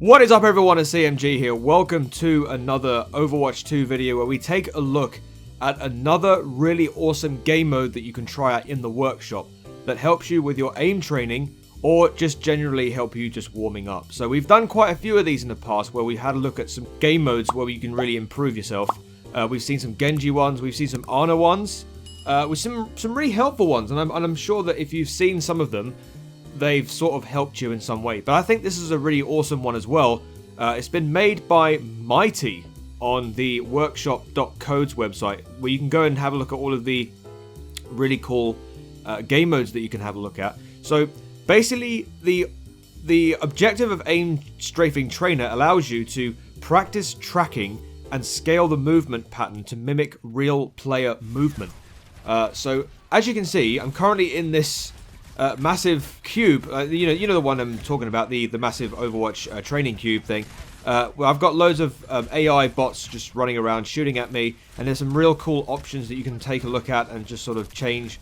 What is up everyone, it's CMG here. Welcome to another Overwatch 2 video where we take a look at another really awesome game mode that you can try out in the workshop that helps you with your aim training or just generally help you just warming up. So we've done quite a few of these in the past where we had a look at some game modes where you can really improve yourself. We've seen some Genji ones, we've seen some Ana ones, with some really helpful ones, and I'm sure that if you've seen some of them, they've sort of helped you in some way. But I think this is a really awesome one as well. It's been made by Mightyy on the workshop.codes website, where you can go and have a look at all of the really cool game modes that you can have a look at. So basically, the objective of Aim Strafing Trainer allows you to practice tracking and scale the movement pattern to mimic real player movement. So as you can see, I'm currently in this massive cube, you know the one I'm talking about, the massive Overwatch training cube thing. Well, I've got loads of AI bots just running around shooting at me, and there's some real cool options that you can take a look at and just sort of change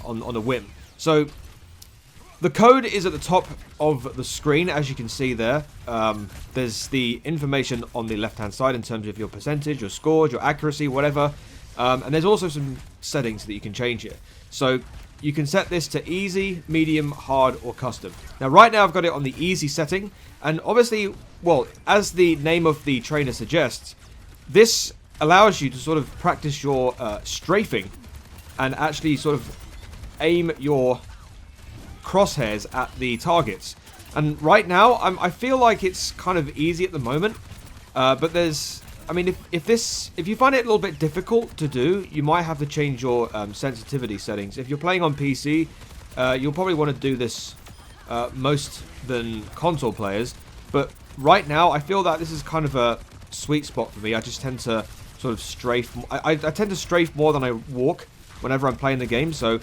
on a whim. So the code is at the top of the screen, as you can see there. There's the information on the left hand side in terms of your percentage, your scores, your accuracy, whatever, and there's also some settings that you can change here. So you can set this to easy, medium, hard, or custom. Now, right now I've got it on the easy setting, and obviously, well, as the name of the trainer suggests, this allows you to sort of practice your strafing and actually sort of aim your crosshairs at the targets. And right now, I feel like it's kind of easy at the moment, but there's... I mean, if you find it a little bit difficult to do, you might have to change your sensitivity settings. If you're playing on PC, you'll probably want to do this most than console players. But right now, I feel that this is kind of a sweet spot for me. I just tend to sort of strafe. I tend to strafe more than I walk whenever I'm playing the game. So,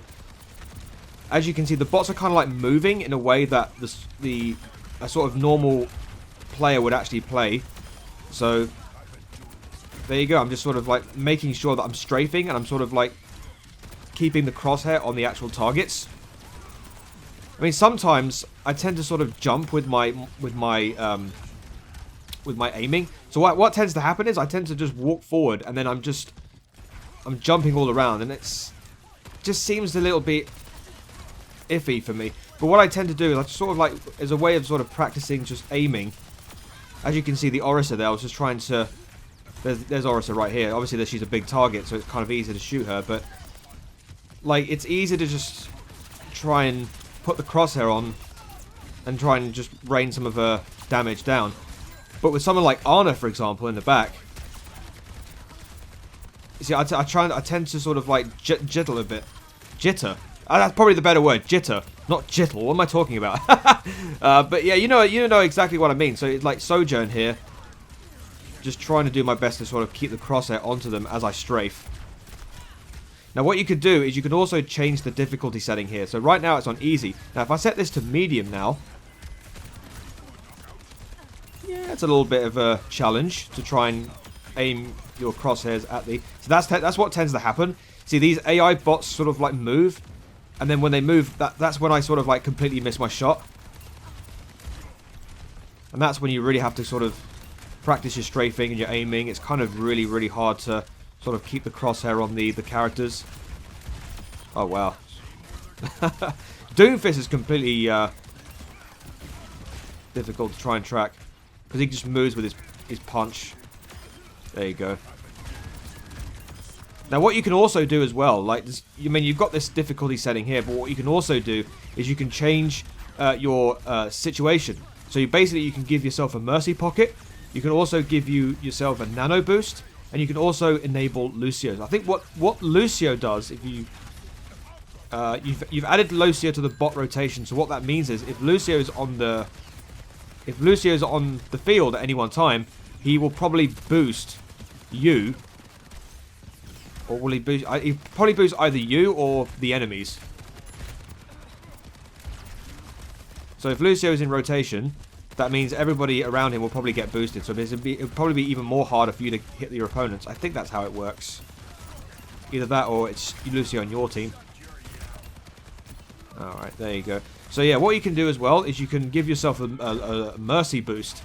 as you can see, the bots are kind of like moving in a way that a sort of normal player would actually play. So there you go, I'm just sort of like making sure that I'm strafing and I'm sort of like keeping the crosshair on the actual targets. I mean, sometimes I tend to sort of jump with my aiming. So what tends to happen is I tend to just walk forward and then I'm jumping all around, and just seems a little bit iffy for me. But what I tend to do is I just sort of like, as a way of sort of practicing just aiming. As you can see, the Orisa there, I was just trying to... There's Orisa right here. Obviously, she's a big target, so it's kind of easy to shoot her. But, like, it's easy to just try and put the crosshair on and try and just rain some of her damage down. But with someone like Ana, for example, in the back, you see, I tend to sort of like jittle a bit. Jitter. That's probably the better word. Jitter, not jittle. What am I talking about? But yeah, you know exactly what I mean. So it's like Sojourn here. Just trying to do my best to sort of keep the crosshair onto them as I strafe. Now what you could do is you can also change the difficulty setting here. So right now it's on easy. Now if I set this to medium now, yeah, it's a little bit of a challenge to try and aim your crosshairs at the... So that's what tends to happen. See, these AI bots sort of like move, and then when they move, that's when I sort of like completely miss my shot. And that's when you really have to sort of practice your strafing and your aiming. It's kind of really, really hard to sort of keep the crosshair on the characters. Oh, wow. Doomfist is completely difficult to try and track, because he just moves with his punch. There you go. Now, what you can also do as well, like this, I mean, you've got this difficulty setting here, but what you can also do is you can change your situation. So you can give yourself a mercy pocket. You can also give yourself a nano boost, and you can also enable Lucio's. I think what Lucio does, if you've added Lucio to the bot rotation, so what that means is if Lucio's on the field at any one time, he will probably boost you, or will he boost? He probably boost either you or the enemies. So if Lucio is in rotation, that means everybody around him will probably get boosted. So it'll probably be even more harder for you to hit your opponents. I think that's how it works. Either that or it's Lucio on your team. Alright, there you go. So yeah, what you can do as well is you can give yourself a mercy boost.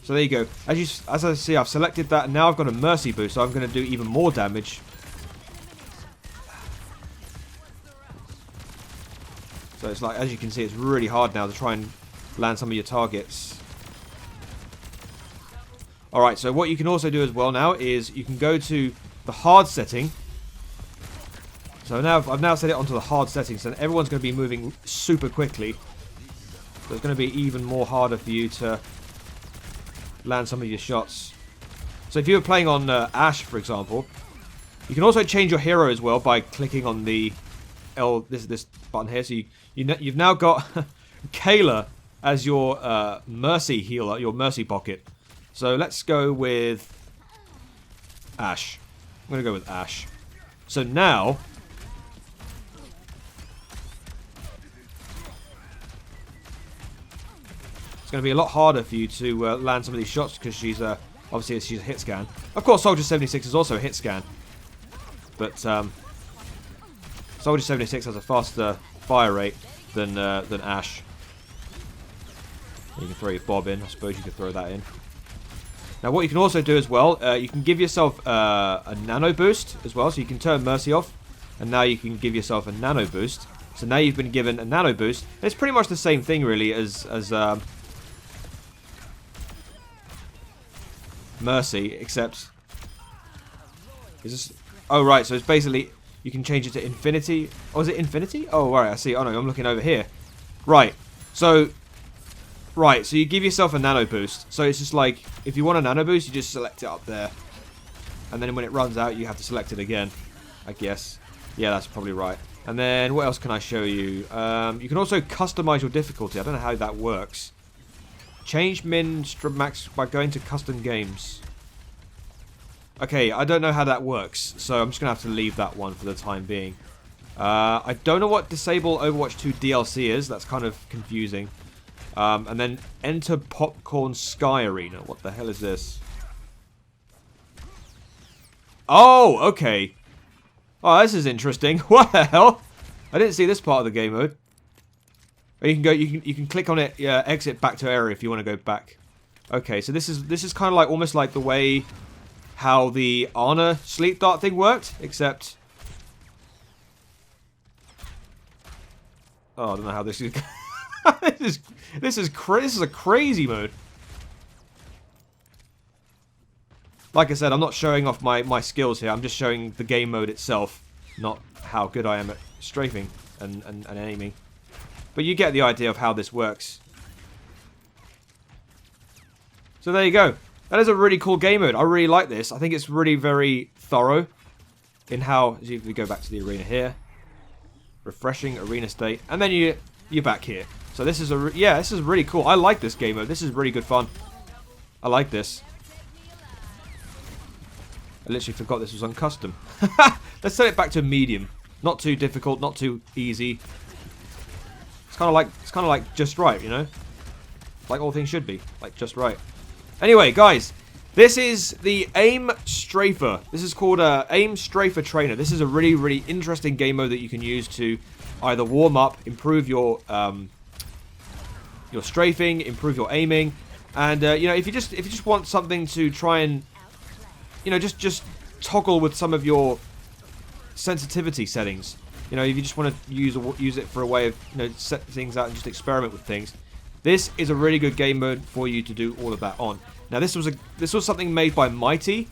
So there you go. As I see, I've selected that, and now I've got a mercy boost, so I'm going to do even more damage. So it's like, as you can see, it's really hard now to try and land some of your targets. Alright, so what you can also do as well now is you can go to the hard setting. So now I've now set it onto the hard settings, so everyone's going to be moving super quickly. So it's going to be even more harder for you to land some of your shots. So if you were playing on Ashe, for example, you can also change your hero as well by clicking on the this button here. So you've now got Kayla as your mercy healer, your mercy pocket. So let's go with Ashe. I'm going to go with Ashe. So now it's going to be a lot harder for you to land some of these shots because she's obviously she's a hit scan. Of course, Soldier 76 is also a hit scan, but Soldier 76 has a faster fire rate than Ashe. You can throw your bob in. I suppose you could throw that in. Now, what you can also do as well, you can give yourself a nano boost as well. So you can turn Mercy off, and now you can give yourself a nano boost. So now you've been given a nano boost. It's pretty much the same thing, really, as Mercy, except is this? Oh, right. So it's basically you can change it to infinity. Oh, is it infinity? Oh, right. I see. Oh no, I'm looking over here. Right. So. Right, so you give yourself a nano boost. So it's just like, if you want a nano boost, you just select it up there. And then when it runs out, you have to select it again, I guess. Yeah, that's probably right. And then, what else can I show you? You can also customize your difficulty. I don't know how that works. Change min max by going to custom games. Okay, I don't know how that works. So I'm just going to have to leave that one for the time being. I don't know what disable Overwatch 2 DLC is. That's kind of confusing. And then enter Popcorn Sky Arena. What the hell is this? Oh, okay. Oh, this is interesting. What the hell? I didn't see this part of the game mode. You can go. You can click on it. Yeah, exit back to area if you want to go back. Okay, so this is kind of like almost like the way how the Ana sleep dart thing worked, except. Oh, I don't know how this is. This is a crazy mode. Like I said, I'm not showing off my skills here. I'm just showing the game mode itself, not how good I am at strafing and aiming. But you get the idea of how this works. So there you go. That is a really cool game mode. I really like this. I think it's really very thorough in how. As if we go back to the arena here, refreshing arena state, and then you're back here. So this is this is really cool. I like this game mode. This is really good fun. I like this. I literally forgot this was on custom. Let's set it back to medium. Not too difficult, not too easy. It's kind of like just right, you know? Like all things should be, like just right. Anyway, guys, this is the Aim Strafer. This is called Aim Strafer Trainer. This is a really, really interesting game mode that you can use to either warm up, improve your strafing, improve your aiming, and you know, if you just want something to try and, you know, just toggle with some of your sensitivity settings. You know, if you just want to use it for a way of, you know, set things out and just experiment with things. This is a really good game mode for you to do all of that on. Now, this was something made by Mightyy.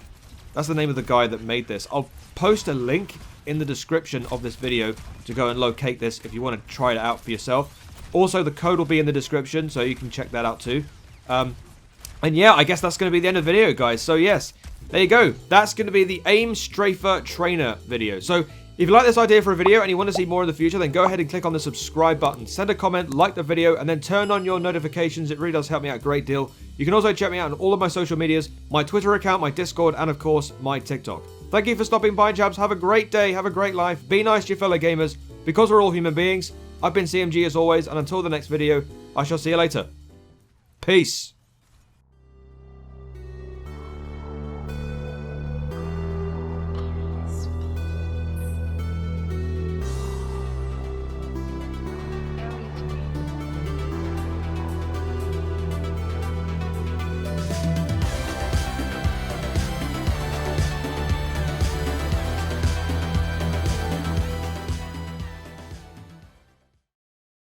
That's the name of the guy that made this. I'll post a link in the description of this video to go and locate this if you want to try it out for yourself. Also, the code will be in the description, so you can check that out too. And yeah, I guess that's going to be the end of the video, guys. So yes, there you go. That's going to be the Aim Strafer Trainer video. So if you like this idea for a video and you want to see more in the future, then go ahead and click on the subscribe button. Send a comment, like the video, and then turn on your notifications. It really does help me out a great deal. You can also check me out on all of my social medias, my Twitter account, my Discord, and of course, my TikTok. Thank you for stopping by, chaps. Have a great day. Have a great life. Be nice to your fellow gamers, because we're all human beings. I've been CMG as always, and until the next video, I shall see you later. Peace.